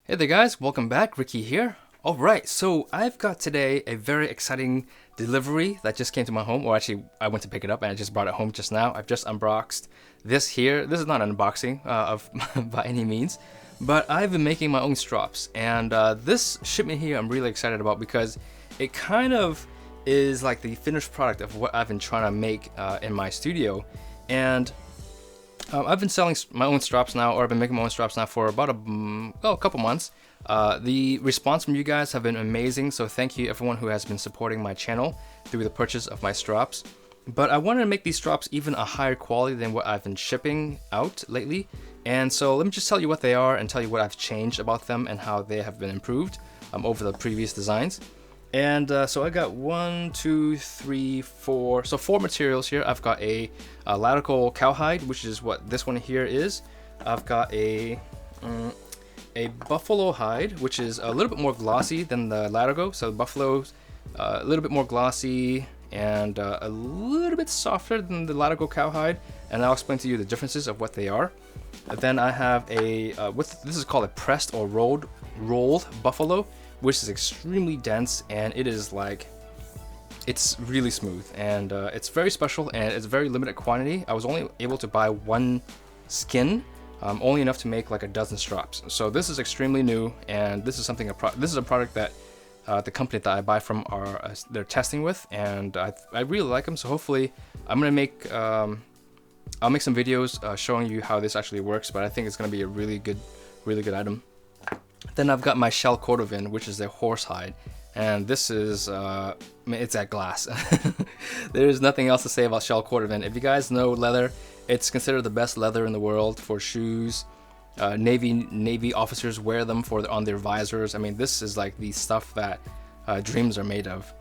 Hey there guys, welcome back, Ricky here. Alright, so I've got today a very exciting delivery that just came to my home, or actually I went to pick it up and I just brought it home just now. I've just unboxed this here. This is not an unboxing of by any means, but I've been making my own strops, and this shipment here I'm really excited about because it kind of is like the finished product of what I've been trying to make in my studio. And I've been selling my own strops now, or I've been making my own strops now for about a couple months. The response from you guys have been amazing, so thank you everyone who has been supporting my channel through the purchase of my strops. But I wanted to make these strops even a higher quality than what I've been shipping out lately. And so let me just tell you what they are and tell you what I've changed about them and how they have been improved over the previous designs. And so I got 1, 2, 3, 4, so 4 materials here. I've got a latical cowhide, which is what this one here is. I've got a buffalo hide, which is a little bit more glossy than the latigo. So the buffalo's a little bit more glossy and a little bit softer than the latigo cowhide. And I'll explain to you the differences of what they are. And then I have a this is called a pressed or rolled buffalo, which is extremely dense, and it is like, it's really smooth, and it's very special, and it's very limited quantity. I was only able to buy 1 skin, only enough to make like a dozen strops. So this is extremely new, and this is something this is a product that the company that I buy from they're testing with, and I really like them. So hopefully I'm gonna make I'll make some videos showing you how this actually works, but I think it's gonna be a really good item. Then I've got my shell Cordovan, which is a horse hide, and this is it's at glass. There's nothing else to say about shell Cordovan. If you guys know leather, it's considered the best leather in the world for shoes. Navy officers wear them on their visors. I mean, this is like the stuff that dreams are made of.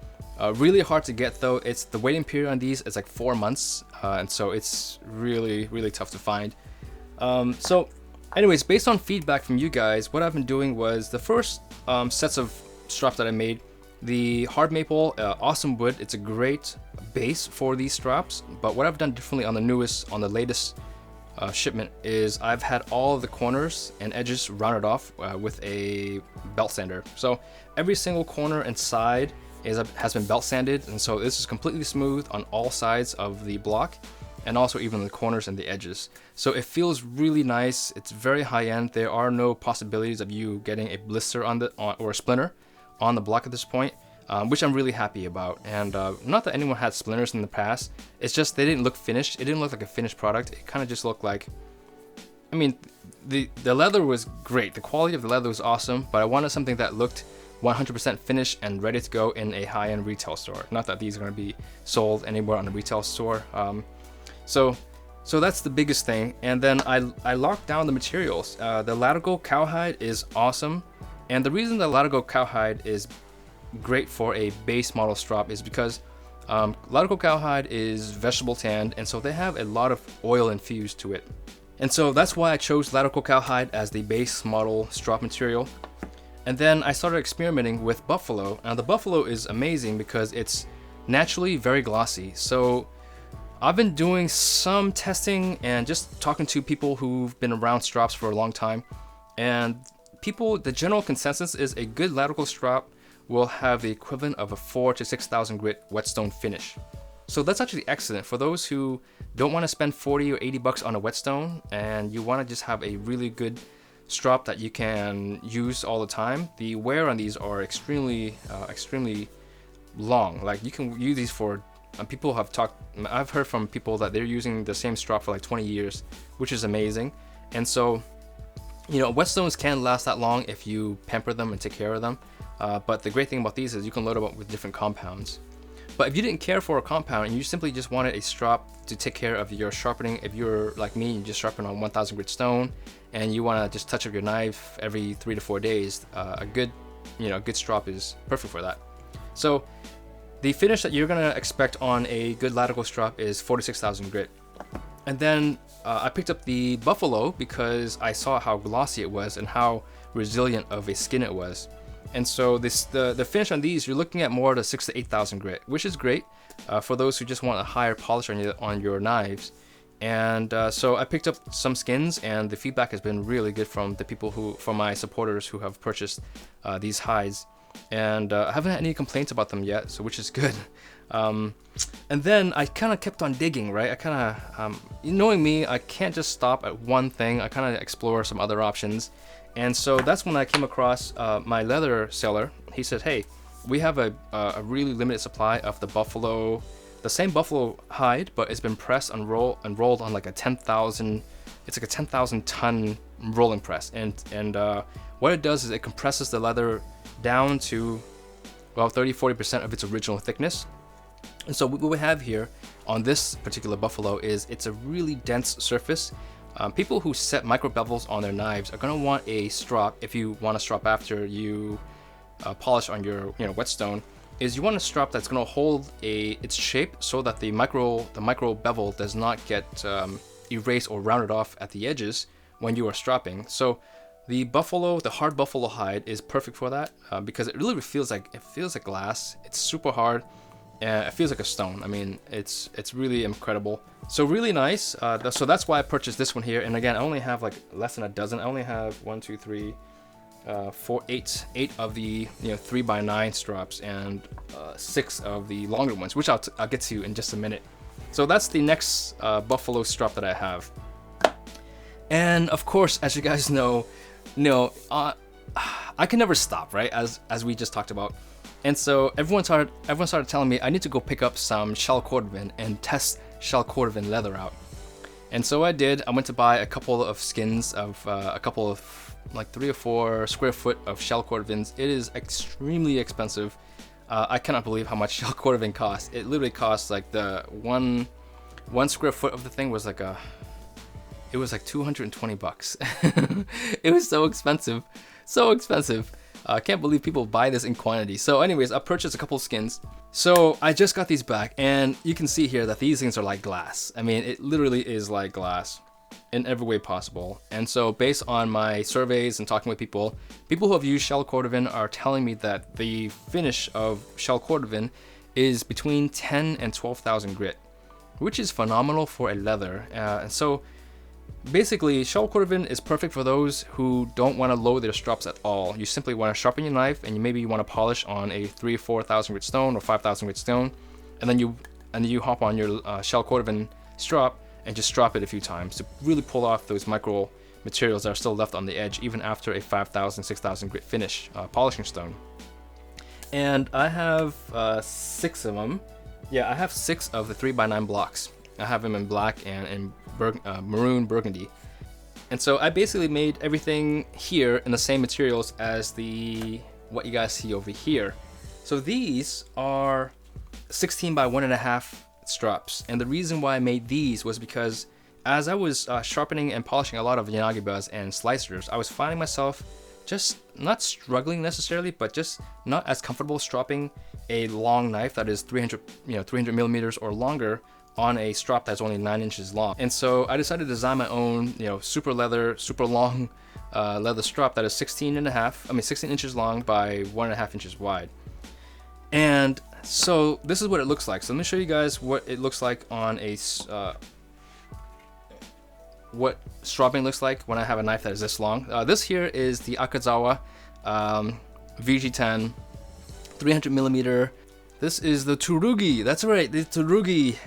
Really hard to get though. It's the waiting period on these is like 4 months, and so it's really tough to find. Anyways, based on feedback from you guys, what I've been doing was the first sets of strops that I made, the hard maple, awesome wood. It's a great base for these strops, but what I've done differently on the latest shipment is I've had all of the corners and edges rounded off with a belt sander. So every single corner and side has been belt sanded, and so this is completely smooth on all sides of the block, and also even the corners and the edges. So it feels really nice. It's very high end. There are no possibilities of you getting a blister or a splinter on the block at this point, which I'm really happy about. And not that anyone had splinters in the past, it's just they didn't look finished. It didn't look like a finished product. It kind of just looked like, I mean, the leather was great. The quality of the leather was awesome, but I wanted something that looked 100% finished and ready to go in a high-end retail store. Not that these are going to be sold anywhere on a retail store. So that's the biggest thing. And then I locked down the materials. The latigo cowhide is awesome, and the reason the latigo cowhide is great for a base model strop is because latigo cowhide is vegetable tanned, and so they have a lot of oil infused to it. And so that's why I chose latigo cowhide as the base model strop material. And then I started experimenting with buffalo. Now the buffalo is amazing because it's naturally very glossy. So I've been doing some testing and just talking to people who've been around strops for a long time, and the general consensus is a good latigo strop will have the equivalent of a 4,000 to 6,000 grit whetstone finish. So that's actually excellent for those who don't want to spend 40 or 80 bucks on a whetstone and you want to just have a really good strop that you can use all the time. The wear on these are extremely long. Like, you can use these for I've heard from people that they're using the same strop for like 20 years, which is amazing. And so, you know, whetstones can last that long if you pamper them and take care of them. But the great thing about these is you can load them up with different compounds. But if you didn't care for a compound and you simply just wanted a strop to take care of your sharpening, if you're like me, you just sharpen on 1000 grit stone and you want to just touch up your knife every 3 to 4 days, a good strop is perfect for that. So the finish that you're gonna expect on a good latigo strop is 46,000 grit. And then I picked up the buffalo because I saw how glossy it was and how resilient of a skin it was. And so the finish on these, you're looking at more to 6,000 to 8,000 grit, which is great for those who just want a higher polish on your knives. And so I picked up some skins, and the feedback has been really good from the people from my supporters who have purchased these hides. And I haven't had any complaints about them yet, so which is good. And then I kind of kept on digging, right? I kind of, knowing me, I can't just stop at one thing. I kind of explore some other options. And so that's when I came across my leather seller. He said, hey, we have a really limited supply of the same buffalo hide, but it's been pressed and rolled on like a 10,000, it's like a 10,000 ton rolling press. And what it does is it compresses the leather down to about 30-40% of its original thickness. And so what we have here on this particular buffalo is it's a really dense surface. People who set micro bevels on their knives are going to want a strop. If you want a strop after you polish on your whetstone, is you want a strop that's going to hold its shape so that the micro bevel does not get erased or rounded off at the edges when you are stropping. So the hard buffalo hide is perfect for that because it really feels like glass. It's super hard. It feels like a stone. I mean, it's really incredible. So really nice. So that's why I purchased this one here. And again, I only have like less than a dozen. I only have 1, 2, 3, 4, 8 of the 3x9 strops and 6 of the longer ones, which I'll get to in just a minute. So that's the next buffalo strop that I have. And of course, as you guys know, I can never stop, right? As we just talked about. And so everyone started telling me I need to go pick up some shell Cordovan and test shell Cordovan leather out. And so I did. I went to buy a couple of skins of a couple of like 3 or 4 square foot of shell Cordovans. It is extremely expensive. I cannot believe how much shell Cordovan costs. It literally costs like the one square foot of the thing was like it was like $220. It was so expensive, so expensive. I can't believe people buy this in quantity. So anyways, I purchased a couple skins. So I just got these back, and you can see here that these things are like glass. I mean, it literally is like glass in every way possible. And so based on my surveys and talking with people who have used shell Cordovan are telling me that the finish of shell Cordovan is between 10 and 12,000 grit, which is phenomenal for a leather. And so basically, shell Cordovan is perfect for those who don't want to load their strops at all. You simply want to sharpen your knife, and maybe you want to polish on a 3,000 or 4,000 grit stone or 5,000 grit stone, and then you hop on your shell Cordovan strop and just strop it a few times to really pull off those micro materials that are still left on the edge, even after a 5,000, 6,000 grit finish polishing stone. And I have 6 of them. Yeah, I have 6 of the 3x9 blocks. I have them in black and in maroon burgundy. And so I basically made everything here in the same materials as what you guys see over here. So these are 16 by 1.5 strops. And the reason why I made these was because as I was sharpening and polishing a lot of yanagibas and slicers, I was finding myself just not struggling necessarily, but just not as comfortable stropping a long knife that is 300 millimeters or longer on a strop that's only 9 inches long. And so I decided to design my own, super long leather strop that is 16 inches long by 1.5 inches wide. And so this is what it looks like. So let me show you guys what it looks like on what stropping looks like when I have a knife that is this long. This here is the Akazawa VG10 300 millimeter. This is the Tsurugi. That's right, the Tsurugi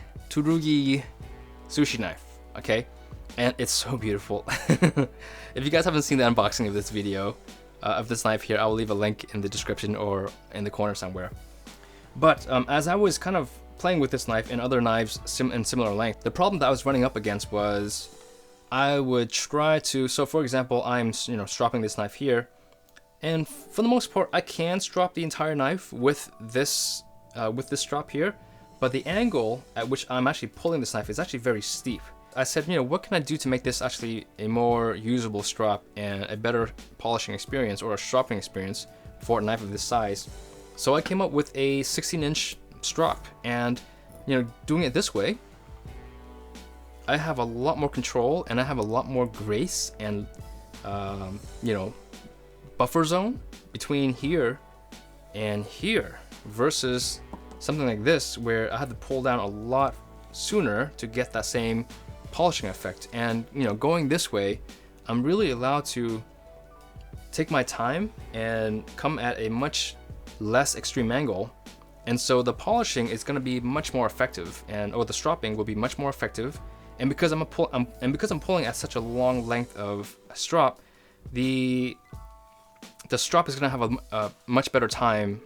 sushi knife, okay? And it's so beautiful. If you guys haven't seen the unboxing of this video, of this knife here, I will leave a link in the description or in the corner somewhere. But as I was kind of playing with this knife and other knives in similar length, the problem that I was running up against was I would try to, so for example, I'm stropping this knife here, and for the most part, I can strop the entire knife with this strop here. But the angle at which I'm actually pulling this knife is actually very steep. I said, what can I do to make this actually a more usable strop and a better polishing experience or a stropping experience for a knife of this size? So I came up with a 16-inch strop, and doing it this way, I have a lot more control and I have a lot more grace and buffer zone between here and here versus something like this where I had to pull down a lot sooner to get that same polishing effect. And going this way, I'm really allowed to take my time and come at a much less extreme angle, and so the polishing is going to be much more effective, or the stropping will be much more effective. And because I'm pulling at such a long length of strop, the strop is going to have a much better time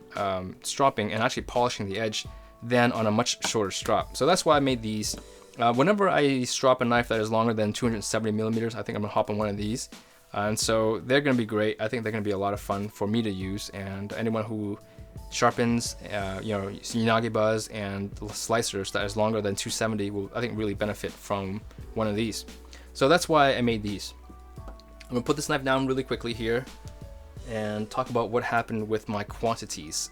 stropping and actually polishing the edge than on a much shorter strop. So that's why I made these. Whenever I strop a knife that is longer than 270 millimeters, I think I'm gonna hop on one of these. And so they're gonna be great. I think they're gonna be a lot of fun for me to use, and anyone who sharpens, Yanagi buzz and slicers that is longer than 270 will, I think, really benefit from one of these. So that's why I made these. I'm gonna put this knife down really quickly here and talk about what happened with my quantities.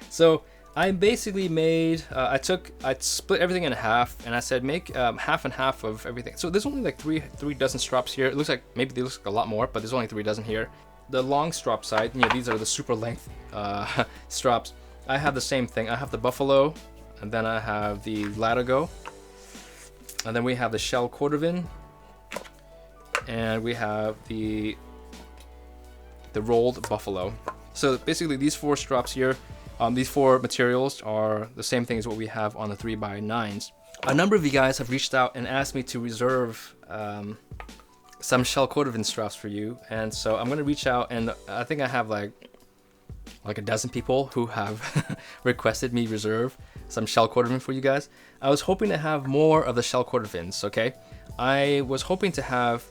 So I basically made, I split everything in half, and I said make half and half of everything. So there's only like three dozen strops here. It looks like maybe they look like a lot more, but there's only 3 dozen here. The long strop side, these are the super length strops. I have the same thing. I have the Buffalo, and then I have the Latigo, and then we have the Shell Cordovan, and we have the rolled Buffalo. So basically these 4 strops here, these 4 materials are the same thing as what we have on the 3x9s. A number of you guys have reached out and asked me to reserve some Shell Cordovan straps for you, and so I'm gonna reach out, and I think I have like a dozen people who have requested me reserve some Shell Cordovan for you guys. I was hoping to have more of the Shell Cordovans, okay? I was hoping to have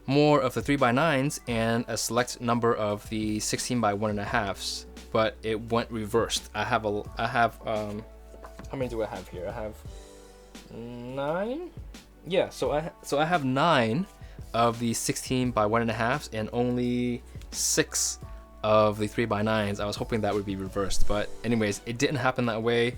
more of the 3x9s and a select number of the 16x1.5s, but it went reversed. I have how many do I have here? I have 9. Yeah, so I have 9 of the 16x1.5s and only 6 of the 3x9s. I was hoping that would be reversed, but anyways, it didn't happen that way.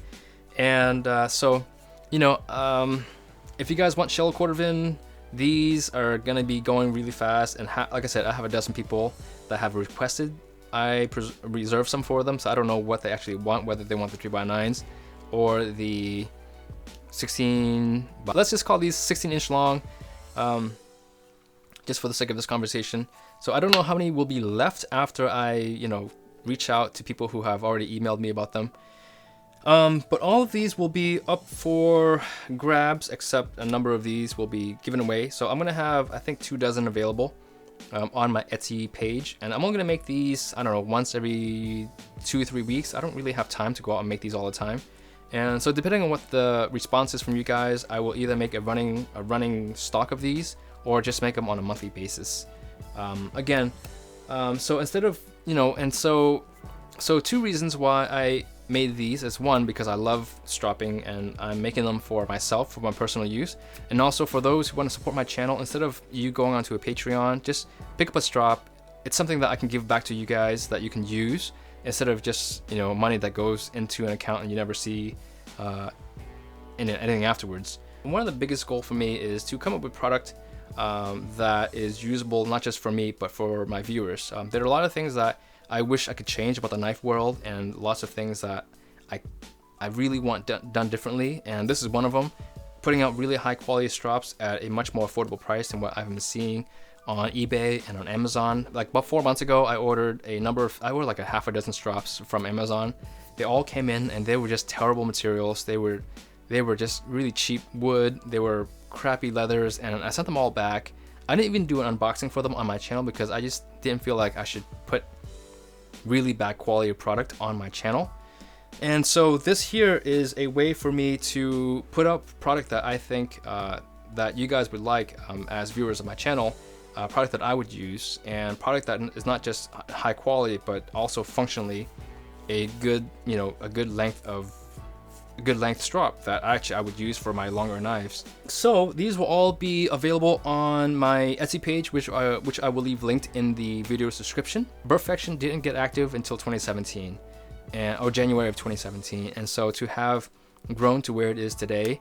And so if you guys want Shell Cordovan, these are gonna be going really fast, and like I said, I have a dozen people that have requested I reserve some for them, so I don't know what they actually want, whether they want the 3x9s or the 16, but let's just call these 16-inch long, just for the sake of this conversation. So I don't know how many will be left after I, reach out to people who have already emailed me about them. But all of these will be up for grabs, except a number of these will be given away. So I'm gonna have, I think, 2 dozen available on my Etsy page, and I'm only gonna make these, I don't know, once every 2 or 3 weeks. I don't really have time to go out and make these all the time, and so depending on what the response is from you guys, I will either make a running stock of these or just make them on a monthly basis. So instead of, and so 2 reasons why I made these is, 1, because I love stropping and I'm making them for myself, for my personal use, and also for those who want to support my channel. Instead of you going onto a Patreon, just pick up a strop. It's something that I can give back to you guys that you can use, instead of just money that goes into an account and you never see anything afterwards. And one of the biggest goals for me is to come up with product that is usable not just for me but for my viewers. There are a lot of things that I wish I could change about the knife world, and lots of things that I really want done differently, and this is one of them. Putting out really high quality strops at a much more affordable price than what I've been seeing on eBay and on Amazon. Like about 4 months ago, I ordered like a half a dozen strops from Amazon. They all came in and they were just terrible materials. They were just really cheap wood. They were crappy leathers, and I sent them all back. I didn't even do an unboxing for them on my channel because I just didn't feel like I should put really bad quality of product on my channel. And so this here is a way for me to put up product that I think that you guys would like as viewers of my channel, product that I would use, and product that is not just high quality but also functionally a good length strop that I would use for my longer knives. So these will all be available on my Etsy page, which I will leave linked in the video's description. Burrfection didn't get active until 2017, or January of 2017, and so to have grown to where it is today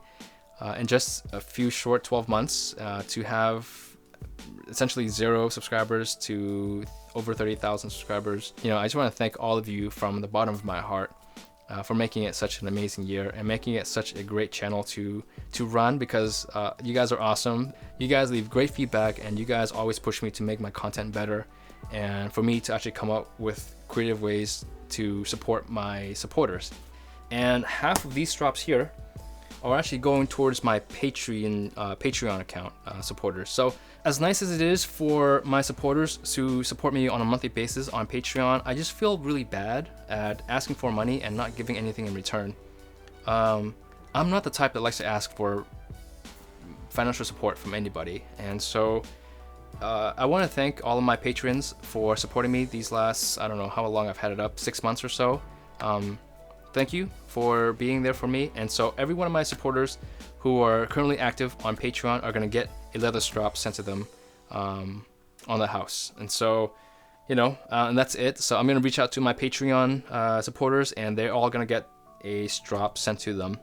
in just a few short 12 months, to have essentially 0 subscribers to over 30,000 subscribers, I just want to thank all of you from the bottom of my heart. for making it such an amazing year and making it such a great channel to run, because you guys are awesome. You guys leave great feedback, and you guys always push me to make my content better, and for me to actually come up with creative ways to support my supporters. And half of these Strops here are actually going towards my Patreon account supporters. So as nice as it is for my supporters to support me on a monthly basis on Patreon, I just feel really bad at asking for money and not giving anything in return. I'm not the type that likes to ask for financial support from anybody, and so I want to thank all of my patrons for supporting me these last, I don't know how long I've had it up, 6 months or so. Thank you for being there for me. And so every one of my supporters who are currently active on Patreon are going to get a leather strap sent to them on the house. And so, you know, and that's it. So I'm going to reach out to my Patreon supporters, and they're all going to get a strap sent to them.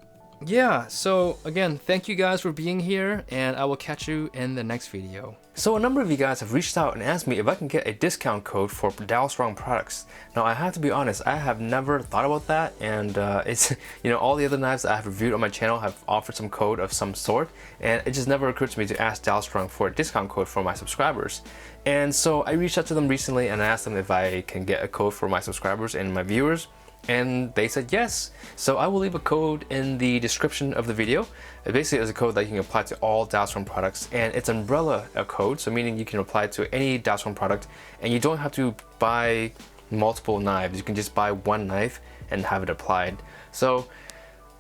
Yeah, so again, thank you guys for being here, and I will catch you in the next video. So a number of you guys have reached out and asked me if I can get a discount code for Dalstrong products. Now I have to be honest, I have never thought about that, and it's, you know, all the other knives that I have reviewed on my channel have offered some code of some sort, and it just never occurred to me to ask Dalstrong for a discount code for my subscribers. And so I reached out to them recently and I asked them if I can get a code for my subscribers and my viewers, and they said yes. So I will leave a code in the description of the video. It basically is a code that you can apply to all Dalstrong products, and it's umbrella code, so meaning you can apply it to any Dalstrong product and you don't have to buy multiple knives. You can just buy one knife and have it applied. So,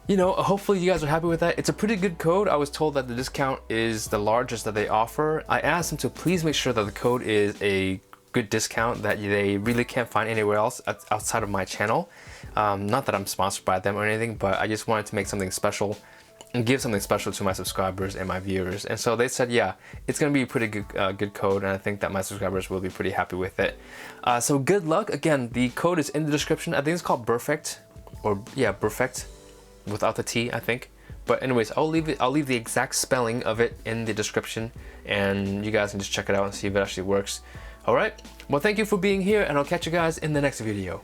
you know, hopefully you guys are happy with that. It's a pretty good code. I was told that the discount is the largest that they offer. I asked them to please make sure that the code is a good discount that they really can't find anywhere else outside of my channel. Not that I'm sponsored by them or anything, but I just wanted to make something special and give something special to my subscribers and my viewers. And so they said, yeah, it's gonna be a pretty good code, and I think that my subscribers will be pretty happy with it. So good luck. Again, the code is in the description. I think it's called Burrfect, or yeah, Burrfect without the T, I think. But anyways, I'll leave the exact spelling of it in the description, and you guys can just check it out and see if it actually works. All right, well, thank you for being here, and I'll catch you guys in the next video.